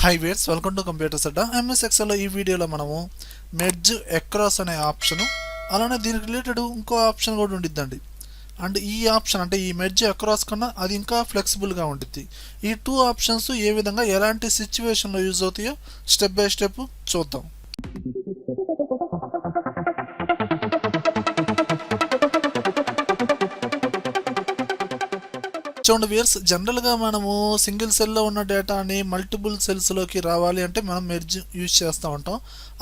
High వేర్స్ welcome to computers Adda. MS ఎక్సెల్లో ఈ వీడియోలో మనము మెర్జ్ అక్రాస్ అనే ఆప్షను అలానే దీనికి రిలేటెడ్ ఇంకో ఆప్షన్ కూడా ఉండిద్దండి. అండ్ ఈ ఆప్షన్ అంటే ఈ మెర్జ్ అక్రాస్ కన్నా అది ఇంకా ఫ్లెక్సిబుల్గా ఉంటుంది. ఈ టూ ఆప్షన్స్ ఏ విధంగా ఎలాంటి సిచ్యువేషన్లో యూజ్ అవుతాయో స్టెప్ బై స్టెప్ చూద్దాం. చూడండి వ్యూయర్స్, జనరల్గా మనము సింగిల్ సెల్లో ఉన్న డేటాని మల్టిపుల్ సెల్స్లోకి రావాలి అంటే మనం మెర్జ్ యూజ్ చేస్తూ ఉంటాం.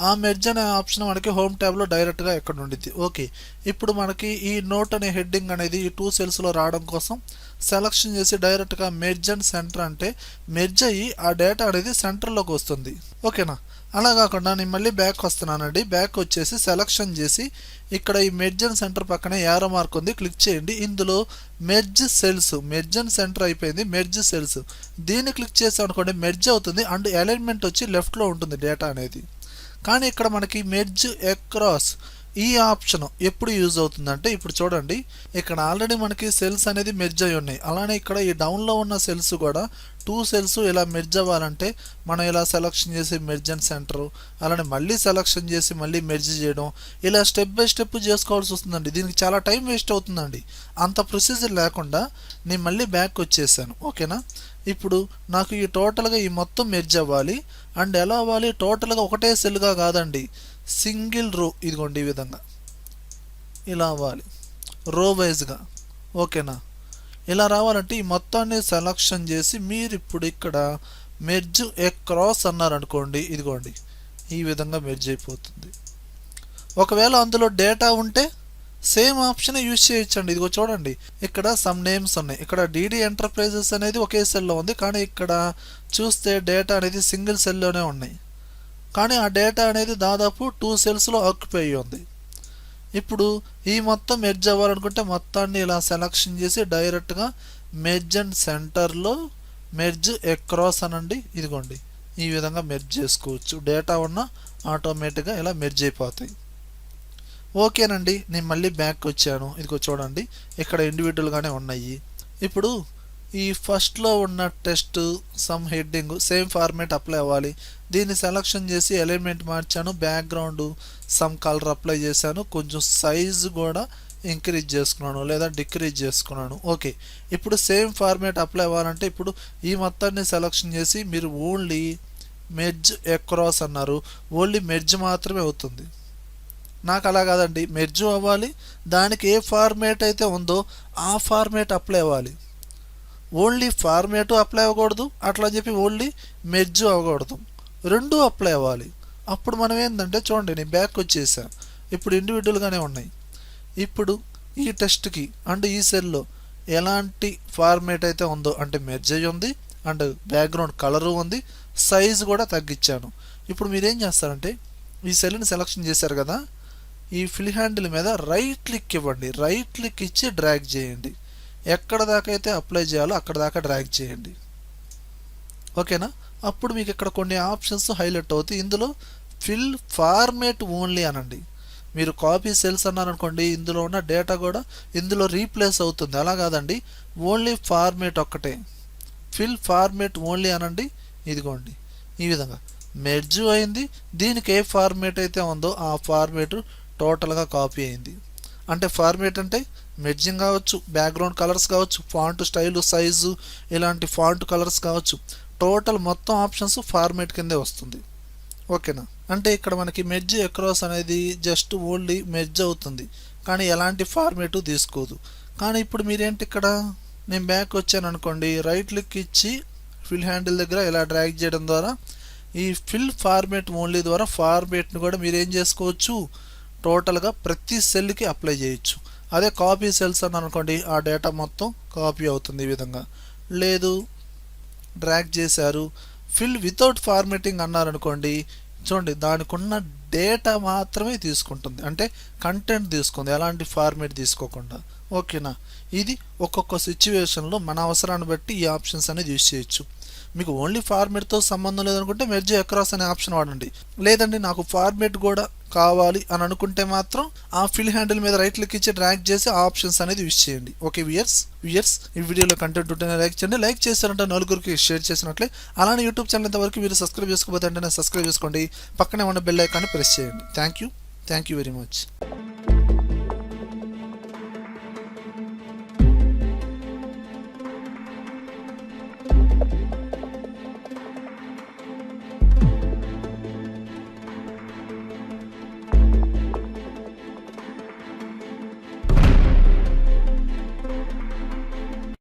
ఆ మెర్జ్ అనే ఆప్షన్ మనకి హోమ్ ట్యాబ్లో డైరెక్ట్గా ఎక్కడ ఉండిద్ది. ఓకే, ఇప్పుడు మనకి ఈ నోట్ అనే హెడ్డింగ్ అనేది ఈ టూ సెల్స్లో రావడం కోసం సెలక్షన్ చేసి డైరెక్ట్గా మెర్జ్ అండ్ సెంటర్ అంటే మెర్జ్ అయ్యి ఆ డేటా అనేది సెంటర్లోకి వస్తుంది. ఓకేనా, అలా కాకుండా నేను మళ్ళీ బ్యాక్ వస్తున్నానండి. బ్యాక్ వచ్చేసి సెలక్షన్ చేసి ఇక్కడ ఈ మెర్జ్ అండ్ సెంటర్ పక్కనే యారో మార్క్ ఉంది, క్లిక్ చేయండి. ఇందులో merge cells, merge and centre అయిపోయింది, మెర్జ్ సెల్స్ దీన్ని క్లిక్ చేసాం అనుకోండి మెర్జ్ అవుతుంది అండ్ అలైన్మెంట్ వచ్చి లెఫ్ట్లో ఉంటుంది డేటా అనేది. కానీ ఇక్కడ మనకి మెర్జ్ అక్రాస్ ఈ ఆప్షన్ ఎప్పుడు యూజ్ అవుతుందంటే ఇప్పుడు చూడండి, ఇక్కడ ఆల్రెడీ మనకి సెల్స్ అనేది మెర్జ్ అయి ఉన్నాయి. అలానే ఇక్కడ ఈ డౌన్లో ఉన్న సెల్స్ కూడా టూ సెల్స్ ఇలా మెర్జ్ అవ్వాలంటే మనం ఇలా సెలక్షన్ చేసి మెర్జ్ అండ్ సెంటర్, అలానే మళ్ళీ సెలక్షన్ చేసి మళ్ళీ మెర్జ్ చేయడం, ఇలా స్టెప్ బై స్టెప్ చేసుకోవాల్సి వస్తుందండి. దీనికి చాలా టైం వేస్ట్ అవుతుందండి. అంత ప్రొసీజర్ లేకుండా నేను మళ్ళీ బ్యాక్ వచ్చేసాను. ఓకేనా, ఇప్పుడు నాకు ఈ టోటల్గా ఈ మొత్తం మెర్జ్ అవ్వాలి. అండ్ ఎలా అవ్వాలి, టోటల్గా ఒకటే సెల్గా కాదండి, సింగిల్ రో, ఇదిగోండి ఈ విధంగా ఇలా అవ్వాలి, రో వైజ్గా. ఓకేనా, ఇలా రావాలంటే ఈ మొత్తాన్ని సెలక్షన్ చేసి మీరు ఇప్పుడు ఇక్కడ మెర్జ్ అక్రాస్ అన్నారనుకోండి, ఇదిగోండి ఈ విధంగా మెర్జ్ అయిపోతుంది. ఒకవేళ అందులో డేటా ఉంటే సేమ్ ఆప్షన్ యూజ్ చేయొచ్చండి. ఇదిగో చూడండి, ఇక్కడ సమ్ నేమ్స్ ఉన్నాయి. ఇక్కడ డిడి ఎంటర్ప్రైజెస్ అనేది ఒకే సెల్లో ఉంది, కానీ ఇక్కడ చూస్తే డేటా అనేది సింగిల్ సెల్లోనే ఉన్నాయి. కానీ ఆ డేటా అనేది దాదాపు టూ సెల్స్లో ఆక్యుపై అయ్యి ఉంది. ఇప్పుడు ఈ మొత్తం మెర్జ్ అవ్వాలనుకుంటే మొత్తాన్ని ఇలా సెలక్షన్ చేసి డైరెక్ట్గా మెర్జ్ అండ్ సెంటర్లో మెర్జ్ అక్రాస్ అనండి. ఇదిగోండి ఈ విధంగా మెర్జ్ చేసుకోవచ్చు. డేటా ఉన్న ఆటోమేటిక్గా ఇలా మెర్జ్ అయిపోతాయి. ఓకేనండి, నేను మళ్ళీ బ్యాక్ వచ్చాను. ఇదిగో చూడండి, ఇక్కడ ఇండివిజువల్గానే ఉన్నాయి. ఇప్పుడు ఈ ఫస్ట్లో ఉన్న test some heading same format apply అవ్వాలి. దీన్ని సెలక్షన్ చేసి ఎలిమెంట్ మార్చాను, బ్యాక్గ్రౌండ్ సమ్ కలర్ అప్లై చేశాను, కొంచెం సైజు కూడా ఇంక్రీజ్ చేసుకున్నాను లేదా డిక్రీజ్ చేసుకున్నాను. ఓకే, ఇప్పుడు సేమ్ ఫార్మేట్ అప్లై అవ్వాలంటే ఇప్పుడు ఈ మొత్తాన్ని సెలక్షన్ చేసి మీరు ఓన్లీ మెర్జ్ అక్రాస్ అన్నారు, ఓన్లీ మెర్జ్ మాత్రమే అవుతుంది. నాకు అలా కాదండి, మెర్జ్ అవ్వాలి, దానికి ఏ ఫార్మేట్ అయితే ఉందో ఆ ఫార్మేట్ అప్లై అవ్వాలి. ఓన్లీ ఫార్మేటు అప్లై అవ్వకూడదు, అట్లా చెప్పి ఓన్లీ మెర్జ్ అవ్వకూడదు, రెండు అప్లై అవ్వాలి. అప్పుడు మనం ఏంటంటే చూడండి, నేను బ్యాక్ వచ్చేసా, ఇప్పుడు ఇండివిజువల్గానే ఉన్నాయి. ఇప్పుడు ఈ టెస్ట్కి అండ్ ఈ సెల్లో ఎలాంటి ఫార్మేట్ అయితే ఉందో అంటే మెర్జ్ అయ్యి ఉంది అండ్ బ్యాక్గ్రౌండ్ కలరు ఉంది, సైజు కూడా తగ్గించాను. ఇప్పుడు మీరేం చేస్తారంటే ఈ సెల్ని సెలక్షన్ చేశారు కదా, ఈ ఫిల్ హ్యాండిల్ మీద రైట్ క్లిక్ ఇవ్వండి. రైట్ క్లిక్ ఇచ్చి డ్రాగ్ చేయండి. ఎక్కడ దాకా అయితే అప్లై చేయాలో అక్కడ దాకా డ్రాగ్ చేయండి. ఓకేనా, అప్పుడు మీకు ఇక్కడ కొన్ని ఆప్షన్స్ హైలైట్ అవుతాయి. ఇందులో ఫిల్ ఫార్మేట్ ఓన్లీ అనండి. మీరు కాపీ సెల్స్ అన్నారనుకోండి, ఇందులో ఉన్న డేటా కూడా ఇందులో రీప్లేస్ అవుతుంది. అలా కాదండి, ఓన్లీ ఫార్మేట్ ఒక్కటే, ఫిల్ ఫార్మేట్ ఓన్లీ అనండి. ఇదిగోండి ఈ విధంగా మెర్జ్ అయింది. దీనికి ఏ ఫార్మేట్ అయితే ఉందో ఆ ఫార్మేట్ టోటల్గా కాపీ అయింది. అంటే ఫార్మేట్ అంటే మెర్జింగ్ కావచ్చు, బ్యాక్గ్రౌండ్ కలర్స్ కావచ్చు, ఫాంట్ స్టైలు, సైజు, ఇలాంటి ఫాంట్ కలర్స్ కావచ్చు, టోటల్ మొత్తం ఆప్షన్స్ ఫార్మేట్ కిందే వస్తుంది. ఓకేనా, అంటే ఇక్కడ మనకి మెర్జ్ అక్రాస్ అనేది జస్ట్ ఓన్లీ మెర్జ్ అవుతుంది, కానీ ఎలాంటి ఫార్మేటు తీసుకోదు. కానీ ఇప్పుడు మీరేంటి, ఇక్కడ నేను బ్యాక్ వచ్చాను అనుకోండి, రైట్ క్లిక్ ఇచ్చి ఫిల్ హ్యాండిల్ దగ్గర ఇలా డ్రాగ్ చేయడం ద్వారా ఈ ఫిల్ ఫార్మేట్ ఓన్లీ ద్వారా ఫార్మేట్ని కూడా మీరు ఏం చేసుకోవచ్చు, టోటల్గా ప్రతి సెల్కి అప్లై చేయొచ్చు. అదే కాపీ సెల్స్ అని అనుకోండి, ఆ డేటా మొత్తం కాపీ అవుతుంది. ఈ విధంగా లేదు, డ్రాగ్ చేశారు, ఫిల్ వితౌట్ ఫార్మేటింగ్ అన్నారనుకోండి, చూడండి దానికి ఉన్న డేటా మాత్రమే తీసుకుంటుంది, అంటే కంటెంట్ తీసుకుంది, ఎలాంటి ఫార్మేట్ తీసుకోకుండా. ఓకేనా, ఇది ఒక్కొక్క సిచ్యువేషన్లో మన అవసరాన్ని బట్టి ఈ ఆప్షన్స్ అనేది యూజ్ చేయొచ్చు. మీకు ఓన్లీ ఫార్మేట్తో సంబంధం లేదనుకుంటే మెర్జ్ అక్రాస్ అనే ఆప్షన్ వాడండి. లేదండి నాకు ఫార్మేట్ కూడా కావాలి అని అనుకుంటే మాత్రం ఆ ఫిల్ హ్యాండిల్ మీద రైట్ క్లిక్ ఇచ్చి డ్రాగ్ చేసి ఆ ఆప్షన్స్ అనేది యూస్ చేయండి. ఓకే వ్యూయర్స్ ఈ వీడియోలో కంటెంట్ ఉంటేనే లైక్ చేయండి. లైక్ చేశారంటే నలుగురికి షేర్ చేసినట్లే. అలానే యూట్యూబ్ ఛానల్ ఇంతవరకు మీరు సబ్స్క్రైబ్ చేసుకోకపోతే వెంటనే సబ్స్క్రైబ్ చేసుకోండి. పక్కనే ఉన్న బెల్ ఐకాన్ని ప్రెస్ చేయండి. Thank you very much.